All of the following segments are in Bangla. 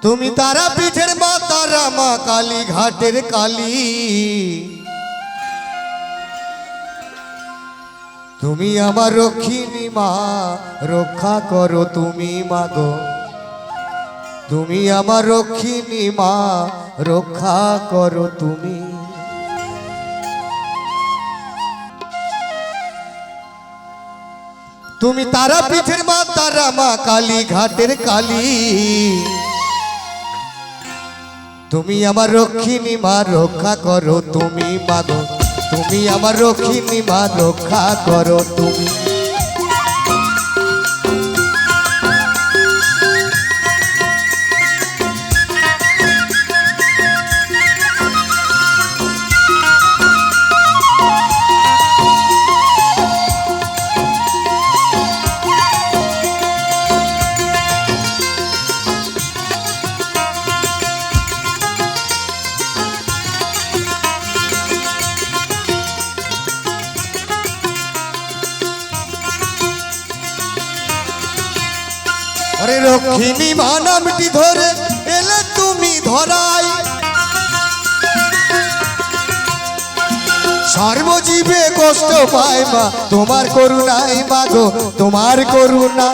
তুমি তারা পিঠের মা তারা মা কালী ঘাটের কালী। তুমি আমার রক্ষিণী মা, রক্ষা করো তুমি মাগো। তুমি আমার রক্ষিণী মা, রক্ষা করো তুমি। তুমি তারা পিঠের মা তারা মা কালী ঘাটের কালী। তুমি আমার রক্ষিণী মা, রক্ষা করো তুমি মাগো। তুমি আমার রক্ষিণী মা, রক্ষা করো তুমি। अरे रक्षिणी मा नामटी धरे एले तुमी धराई। सर्वजीवे कष्ट पाय मा तुम्हार करुणाय मागो, तुम्हार करुणा।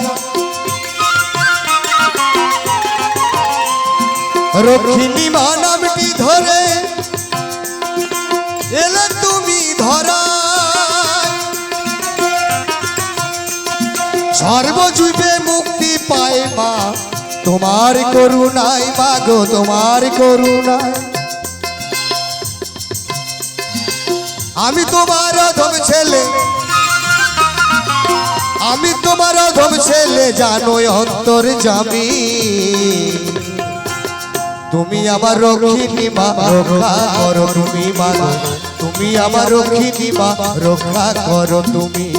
रक्षिणी मा नामटी धरे एले तुमी धराई। सर्वजीवे मुक्ति पाए मा तुम्हार करुणाय मागो, तुम्हार करुणा। आमी तुम्हार अधम छेले, आमी तुम्हार अधम छेले जानो अंतर जामी। तुमी आमार रक्षिणी मा, रक्षा करो तुमी मागो। तुमी आमार रक्षिणी मा, रक्षा करो तुमी।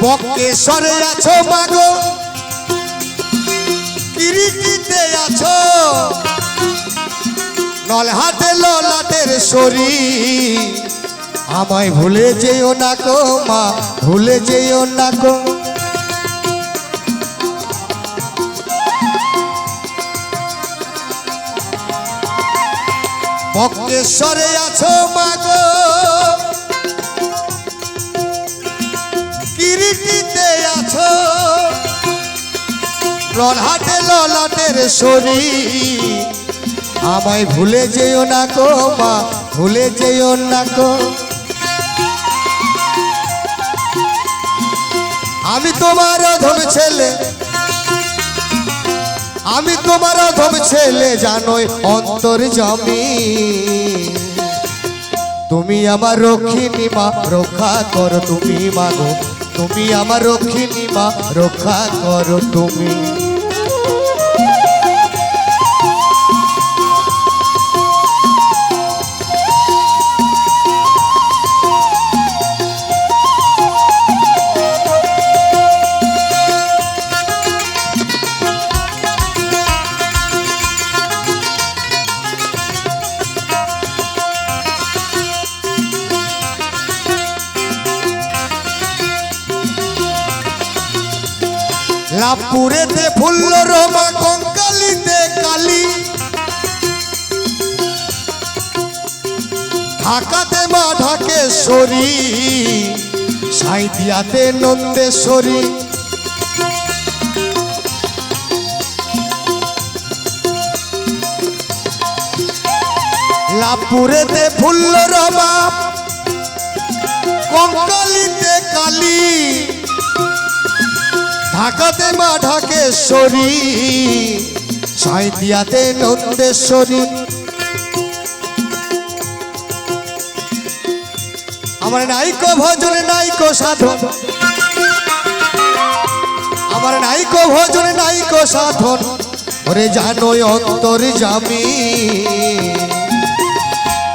बक्केश्वरे आछो मागो, किरीटीते आछो, नलहाटे ललाटेर शरी। आमाय भूले जेओ ना को मा, भूले जेओ ना को। बक्केश्वरे आछो मागो, किरीटीते आछो, नलहाटे ललाटेर शरी। आमाय भूले जेओ ना को मा, भूले जेओ ना को। आमी तोमार अधम छेले, आमी तोमार अधम छेले जानोई अंतर्जामी। तुमी आमार रक्षिणी मा, रक्षा करो तुमी मागो। तुमी आमार रक्षिणी मा, रक्षा करो तुमी। लापुरेते फुल्लर मा कंकालीते काली। ढाकाते मा ढाकेश्वरी, साइदियाते नंदेश्वरी। लापुरेते फुल्लर मा कंकालीते काली। ढाकाते मा ढाकेश्वरी, साइदियाते नंदेश्वरी। आमार नाइको भजन नाइको साधन, आमार नाइको भजन नाइको साधन। ওরে জানো অন্তর জামি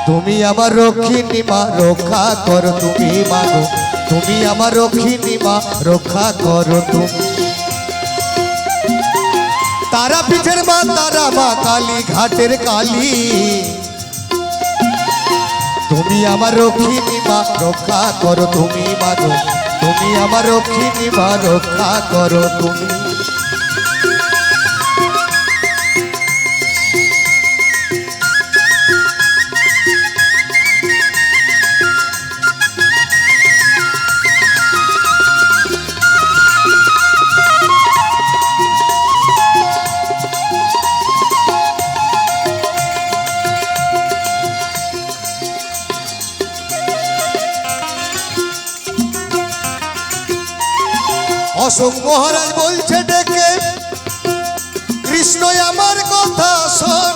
তুমি আমার রক্ষিণী মা রক্ষা করো তুমি মাগো তুমি আমার রক্ষিণী মা রক্ষা করো তুমি তারা পিঠের মা তারা মা কালী ঘাটের কালী তুমি আমার রক্ষিণী মা রক্ষা করো তুমি মাগো তুমি আমার রক্ষিণী মা রক্ষা করো তুমি অশোক মহারাজ বলছে ডেকে কৃষ্ণ আমার কথা শোন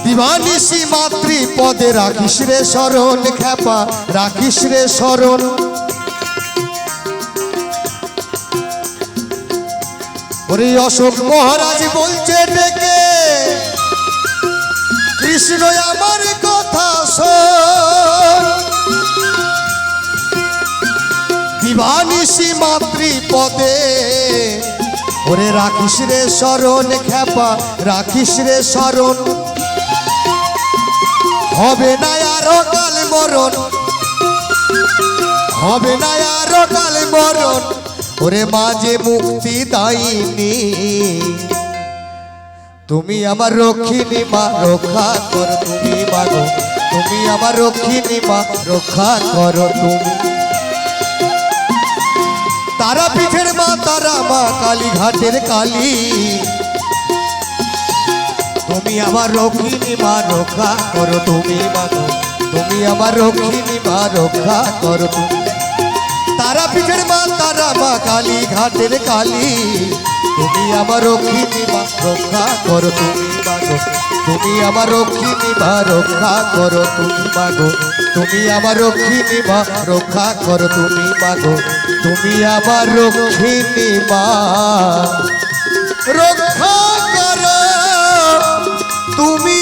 দিবানিশি মাতৃ পদে রাখিস রে শরণ খ্যাপা রাখিস রে শরণ ওরে অশোক মহারাজ বলছে ডেকে কৃষ্ণ আমার কথা শোন দিবানিশি মাতৃ পদে ওরে রাখিস রে শরণ খ্যাপা রাখিস রে শরণ হবে না আর কাল মরণ হবে না আর কাল মরণ ওরে মাঝে মুক্তি দাইনি তুমি আমার রক্ষিণী মা রক্ষা করো তুমি মাগো তুমি আমার রক্ষিণী মা রক্ষা করো তুমি তারা পিঠের মা তারা মা কালী ঘাটের কালী তুমি আমার রক্ষিণী মা রক্ষা করো তুমি মাগো তুমি আমার রক্ষিণী মা রক্ষা করো তুমি তারা পিঠের মা তারা মা কালী ঘাটের কালী তুমি আমার রক্ষিণী মা রক্ষা করো তুমি মাগো তুমি আমার রক্ষিণী মা রক্ষা করো তুমি মাগো তুমি আমার রক্ষিণী মা রক্ষা করো তুমি মাগো তুমি আমার রক্ষিণী মা রক্ষা করো তুমি